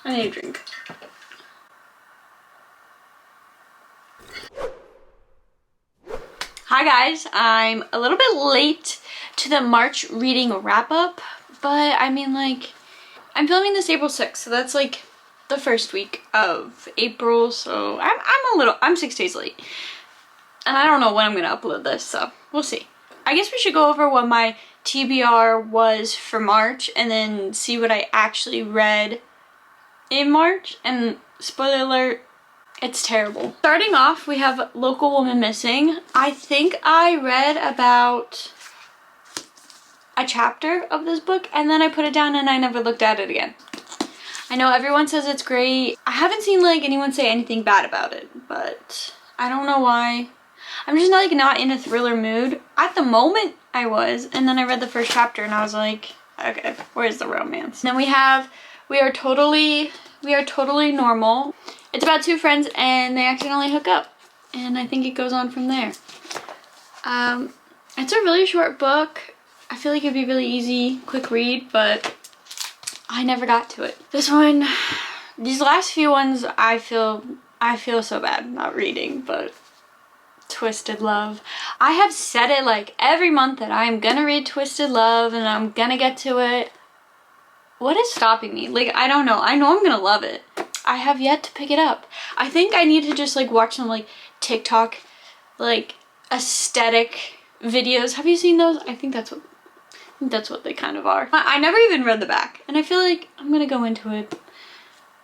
I need a drink. Hi guys, I'm a little bit late to the March reading wrap-up, but I mean, like, I'm filming this April 6th, so that's like the first week of April, so I'm 6 days late. And I don't know when I'm gonna upload this, so we'll see. I guess we should go over what my TBR was for March and then see what I actually read in March. And spoiler alert, it's terrible. Starting off, we have Local Woman Missing. I think I read about a chapter of this book and then I put it down and I never looked at it again. I know everyone says it's great. I haven't seen like anyone say anything bad about it, but I don't know why. I'm just like not in a thriller mood. At the moment I was, and then I read the first chapter and I was like, okay, where's the romance? And then we have We Are Totally Normal. It's about two friends and they accidentally hook up, and I think it goes on from there. It's a really short book. I feel like it'd be really easy, quick read, but I never got to it. This one, these last few ones, I feel so bad not reading, but Twisted Love. I have said it like every month that I'm gonna read Twisted Love and I'm gonna get to it. What is stopping me? Like, I don't know. I know I'm gonna love it. I have yet to pick it up. I think I need to just like watch some like TikTok like aesthetic videos. Have you seen those? I think that's what they kind of are. I never even read the back, and I feel like I'm gonna go into it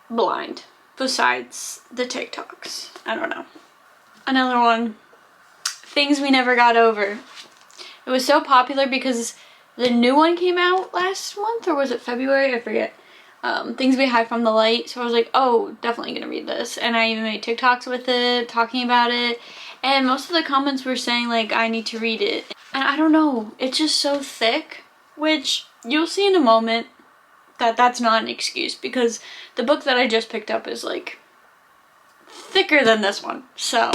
blind. Besides the TikToks. I don't know. Another one. Things We Never Got Over. It was so popular because the new one came out last month, or was it February? I forget. Things We Hide from the Light. So I was like, oh, definitely gonna read this. And I even made TikToks with it, talking about it. And most of the comments were saying like, I need to read it. And I don't know, it's just so thick, which you'll see in a moment that that's not an excuse, because the book that I just picked up is like thicker than this one. So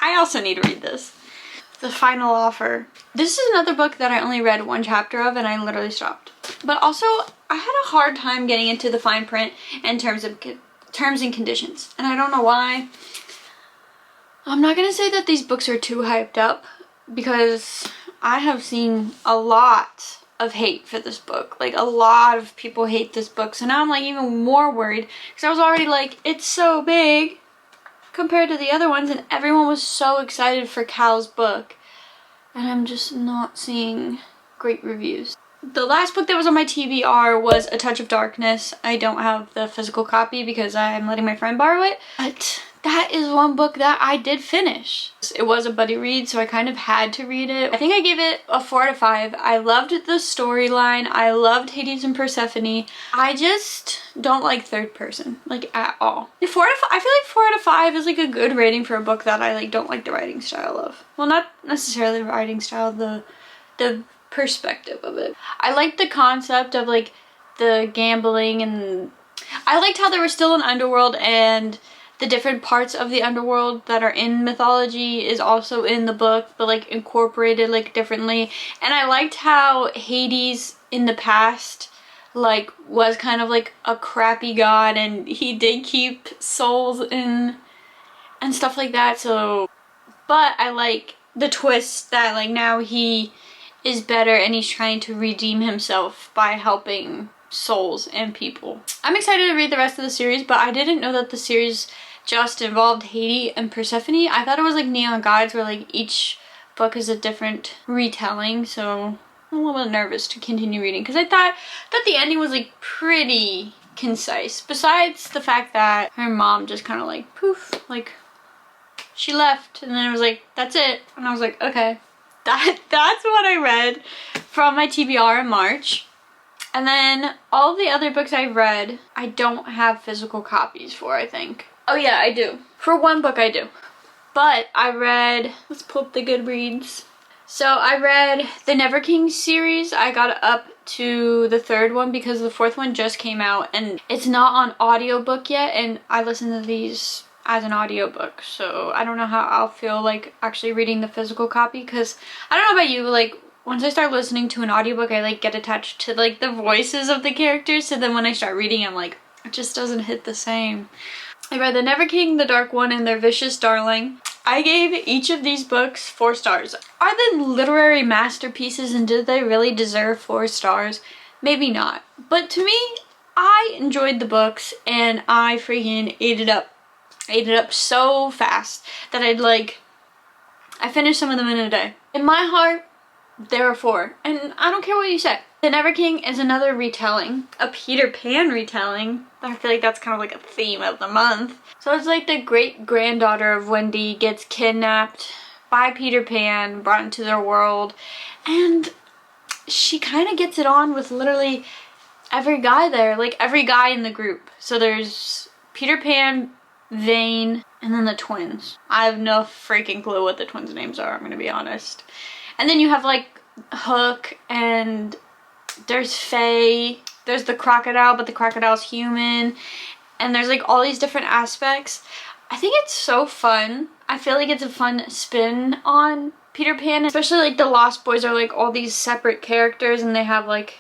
I also need to read this. The Final Offer. This is another book that I only read one chapter of and I literally stopped. But also, I had a hard time getting into the fine print and terms and conditions. And I don't know why. I'm not gonna say that these books are too hyped up, because I have seen a lot of hate for this book. Like, a lot of people hate this book. So now I'm like even more worried, because I was already like, it's so big compared to the other ones, and everyone was so excited for Cal's book, and I'm just not seeing great reviews. The last book that was on my TBR was A Touch of Darkness. I don't have the physical copy because I'm letting my friend borrow it, but that is one book that I did finish. It was a buddy read, so I kind of had to read it. I think I gave it a 4 out of 5. I loved the storyline. I loved Hades and Persephone. I just don't like third person, like, at all. 4 out of 5, I feel like 4 out of 5 is like a good rating for a book that I like don't like the writing style of. Well, not necessarily the writing style, the perspective of it. I liked the concept of like the gambling, and I liked how there was still an underworld, and the different parts of the underworld that are in mythology is also in the book, but like incorporated like differently. And I liked how Hades in the past like was kind of like a crappy god, and he did keep souls in and stuff like that. So, but I like the twist that like now he is better and he's trying to redeem himself by helping souls and people. I'm excited to read the rest of the series, but I didn't know that the series just involved Hades and Persephone. I thought it was like Neon Gods, where like each book is a different retelling, so I'm a little bit nervous to continue reading, because I thought that the ending was like pretty concise, besides the fact that her mom just kind of like poof, like she left, and then it was like, that's it. And I was like, okay. That's what I read from my TBR in March. And then all the other books I've read, I don't have physical copies for, I think. Oh yeah, I do. For one book I do. But I read, let's pull up the Goodreads. So I read the Never King series. I got up to the 3rd one because the 4th one just came out and it's not on audiobook yet, and I listen to these as an audiobook, so I don't know how I'll feel like actually reading the physical copy, because I don't know about you, like once I start listening to an audiobook I like get attached to like the voices of the characters, so then when I start reading I'm like, It just doesn't hit the same. I read The Never King, The Dark One, and Their Vicious Darling. I gave each of these books 4 stars. Are they literary masterpieces and did they really deserve 4 stars? Maybe not. But to me, I enjoyed the books and I freaking ate it up. I ate it up so fast that I finished some of them in a day. In my heart, there are 4. And I don't care what you say. The Never King is another retelling. A Peter Pan retelling. I feel like that's kind of like a theme of the month. So it's like the great-granddaughter of Wendy gets kidnapped by Peter Pan, brought into their world. And she kind of gets it on with literally every guy there. Like every guy in the group. So there's Peter Pan, Vane, and then the twins. I have no freaking clue what the twins' names are, I'm gonna be honest. And then you have like Hook, and there's Faye, there's the crocodile, but the crocodile's human, and there's like all these different aspects. I think it's so fun. I feel like it's a fun spin on Peter Pan, especially like the Lost Boys are like all these separate characters and they have like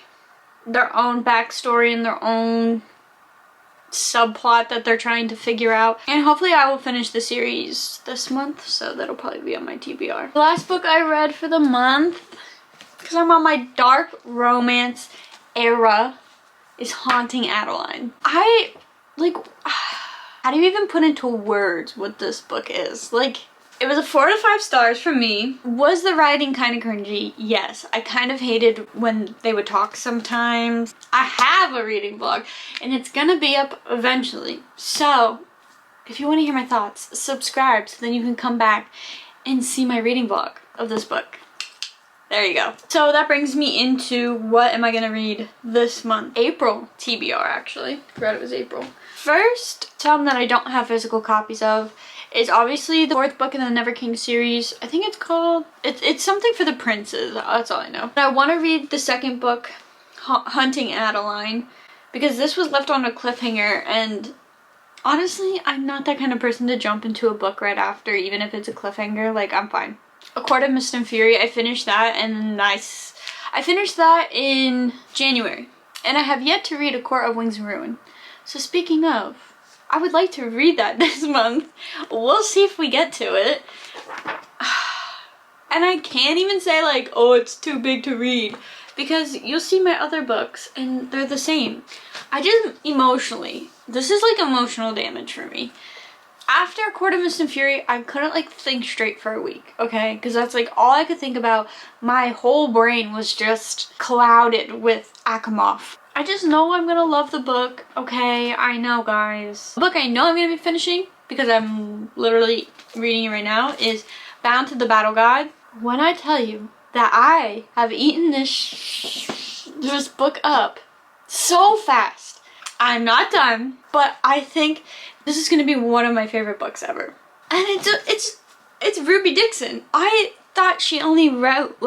their own backstory and their own subplot that they're trying to figure out. And hopefully I will finish the series this month, so that'll probably be on my TBR. The last book I read for the month, because I'm on my dark romance era, is Haunting Adeline. How do you even put into words what this book is? Like, it was a 4 to 5 stars from me. Was the writing kind of cringy? Yes. I kind of hated when they would talk sometimes. I have a reading vlog and it's gonna be up eventually. So, if you want to hear my thoughts, subscribe so then you can come back and see my reading vlog of this book. There you go. So that brings me into what am I gonna read this month? April TBR, actually. Forgot it was April. First, some that I don't have physical copies of is obviously the 4th book in the Never King series. I think it's called, it's something for the princes, that's all I know. I want to read the 2nd book, Hunting Adeline, because this was left on a cliffhanger, and honestly, I'm not that kind of person to jump into a book right after, even if it's a cliffhanger. Like, I'm fine. A Court of Mist and Fury, I finished that, and I finished that in January, and I have yet to read A Court of Wings and Ruin. So speaking of, I would like to read that this month. We'll see if we get to it. And I can't even say like, oh, it's too big to read, because you'll see my other books and they're the same. I just emotionally, this is like emotional damage for me. After Court of Mist and Fury, I couldn't like think straight for a week, okay? Because that's like all I could think about. My whole brain was just clouded with Akamov. I just know I'm gonna love the book, okay? I know, guys. The book I know I'm gonna be finishing, because I'm literally reading it right now, is Bound to the Battle Guide. When I tell you that I have eaten this book up so fast, I'm not done, but I think this is gonna be one of my favorite books ever. And it's Ruby Dixon. I thought she only wrote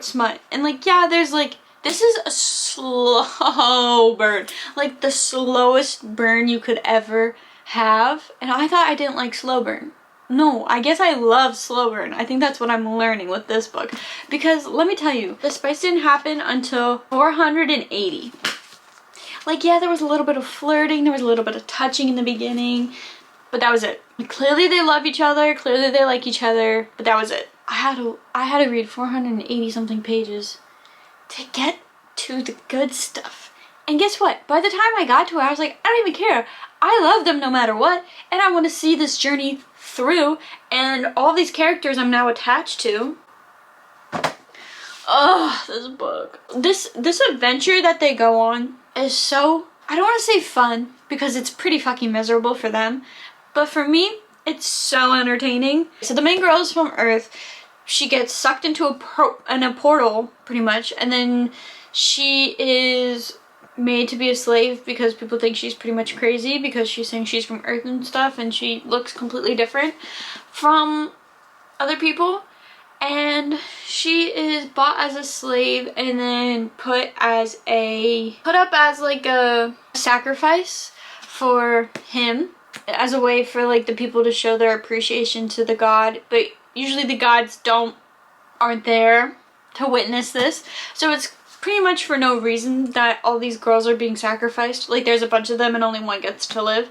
smut, and like, yeah, there's like, this is a slow burn. Like the slowest burn you could ever have. And I thought I didn't like slow burn. No, I guess I love slow burn. I think that's what I'm learning with this book. Because let me tell you, the spice didn't happen until 480. Like, yeah, there was a little bit of flirting, there was a little bit of touching in the beginning, but that was it. Clearly they love each other, clearly they like each other, but that was it. I had to read 480 something pages to get to the good stuff. And guess what? By the time I got to it, I was like, I don't even care. I love them no matter what, and I want to see this journey through, and all these characters I'm now attached to. Oh, this book. This adventure that they go on is so, I don't want to say fun, because it's pretty fucking miserable for them, but for me, it's so entertaining. So the main girl is from Earth. She gets sucked into a portal, pretty much, and then she is made to be a slave because people think she's pretty much crazy because she's saying she's from Earth and stuff, and she looks completely different from other people. And she is bought as a slave and then put up as like a sacrifice for him, as a way for like the people to show their appreciation to the god, but usually the gods aren't there to witness this. So it's pretty much for no reason that all these girls are being sacrificed. Like, there's a bunch of them and only one gets to live.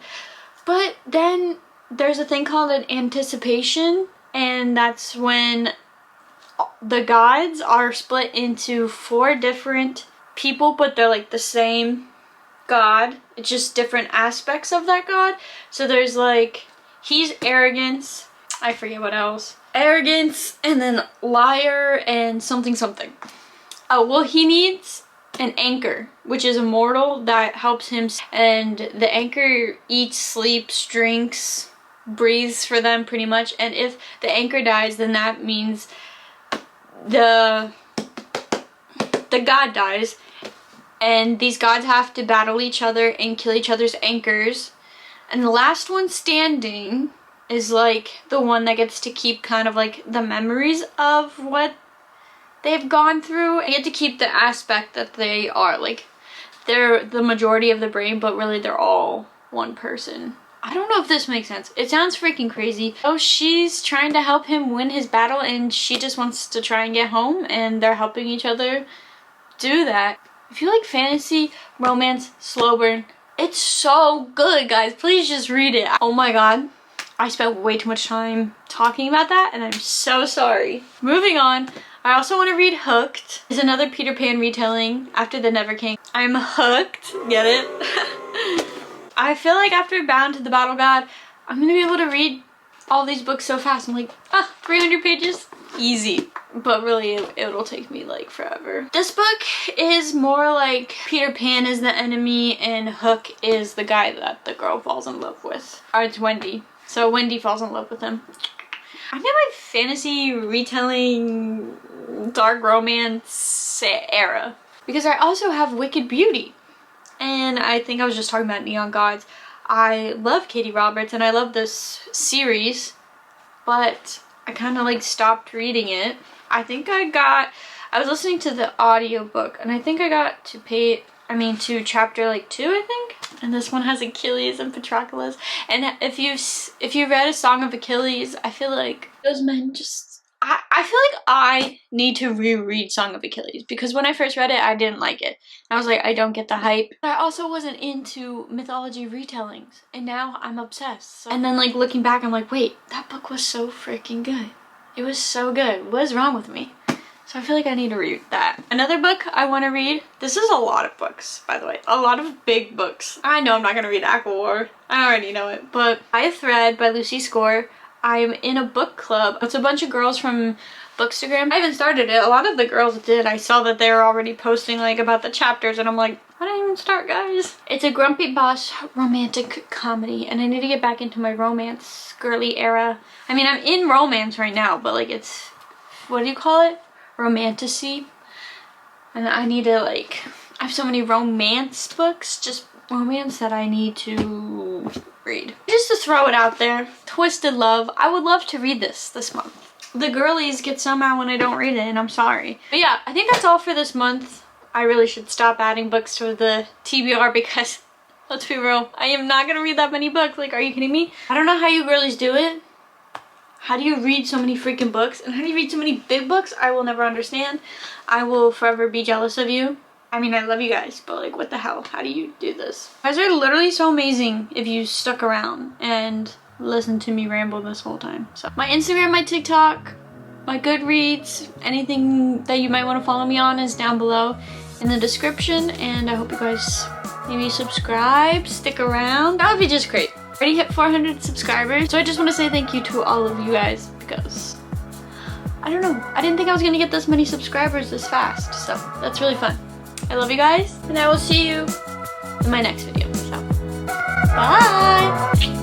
But then there's a thing called an anticipation, and that's when the gods are split into 4 different people, but they're like the same god. It's just different aspects of that god. So there's like, he's arrogance, I forget what else. Arrogance, and then liar, and something something. Oh, well, he needs an anchor, which is immortal, that helps him, and the anchor eats, sleeps, drinks, breathes for them pretty much, and if the anchor dies, then that means the god dies, and these gods have to battle each other and kill each other's anchors, and the last one standing is like the one that gets to keep kind of like the memories of what they've gone through. You get to keep the aspect that they are, like, they're the majority of the brain, but really they're all one person. I don't know if this makes sense. It sounds freaking crazy. Oh, she's trying to help him win his battle, and she just wants to try and get home, and they're helping each other do that. If you like fantasy, romance, slow burn, it's so good, guys. Please just read it. Oh my god. I spent way too much time talking about that, and I'm so sorry. Moving on. I also want to read Hooked. It's another Peter Pan retelling after The Never King. I'm hooked. Get it? I feel like after Bound to the Battle God, I'm going to be able to read all these books so fast. I'm like, 300 pages? Easy. But really, it'll take me like forever. This book is more like Peter Pan is the enemy and Hook is the guy that the girl falls in love with. Or it's Wendy. So Wendy falls in love with him. I'm in my fantasy retelling dark romance era, because I also have Wicked Beauty, and I think I was just talking about Neon Gods. I love Katie Roberts and I love this series, but I kind of like stopped reading it. I think I was listening to the audiobook, and I think I got to chapter like 2, I think. And this one has Achilles and Patroclus. And if you read A Song of Achilles, I feel like those men just, I feel like I need to reread Song of Achilles, because when I first read it, I didn't like it. I was like, I don't get the hype. But I also wasn't into mythology retellings, and now I'm obsessed. So, and then like looking back, I'm like, wait, that book was so freaking good. It was so good. What is wrong with me? So I feel like I need to read that. Another book I want to read. This is a lot of books, by the way. A lot of big books. I know I'm not going to read Aquawar. I already know it. But I Thread by Lucy Score. I'm in a book club. It's a bunch of girls from Bookstagram. I haven't started it. A lot of the girls did. I saw that they were already posting like about the chapters, and I'm like, I didn't even start, guys. It's a grumpy boss romantic comedy, and I need to get back into my romance girly era. I mean, I'm in romance right now, but like it's, what do you call it? Romantasy. And I need to like, I have so many romance books, just romance, that I need to read. Just to throw it out there, Twisted Love. I would love to read this month. The girlies get somehow when I don't read it, and I'm sorry. But yeah, I think that's all for this month. I really should stop adding books to the TBR, because let's be real, I am not gonna read that many books. Like, are you kidding me? I don't know how you girlies do it. How do you read so many freaking books? And how do you read so many big books? I will never understand. I will forever be jealous of you. I mean, I love you guys, but like, what the hell? How do you do this? You guys are literally so amazing if you stuck around and listened to me ramble this whole time. So my Instagram, my TikTok, my Goodreads, anything that you might want to follow me on is down below in the description. And I hope you guys maybe subscribe, stick around. That would be just great. Already hit 400 subscribers, so I just want to say thank you to all of you guys, because I don't know, I didn't think I was gonna get this many subscribers this fast, so that's really fun. I love you guys, and I will see you in my next video. So bye.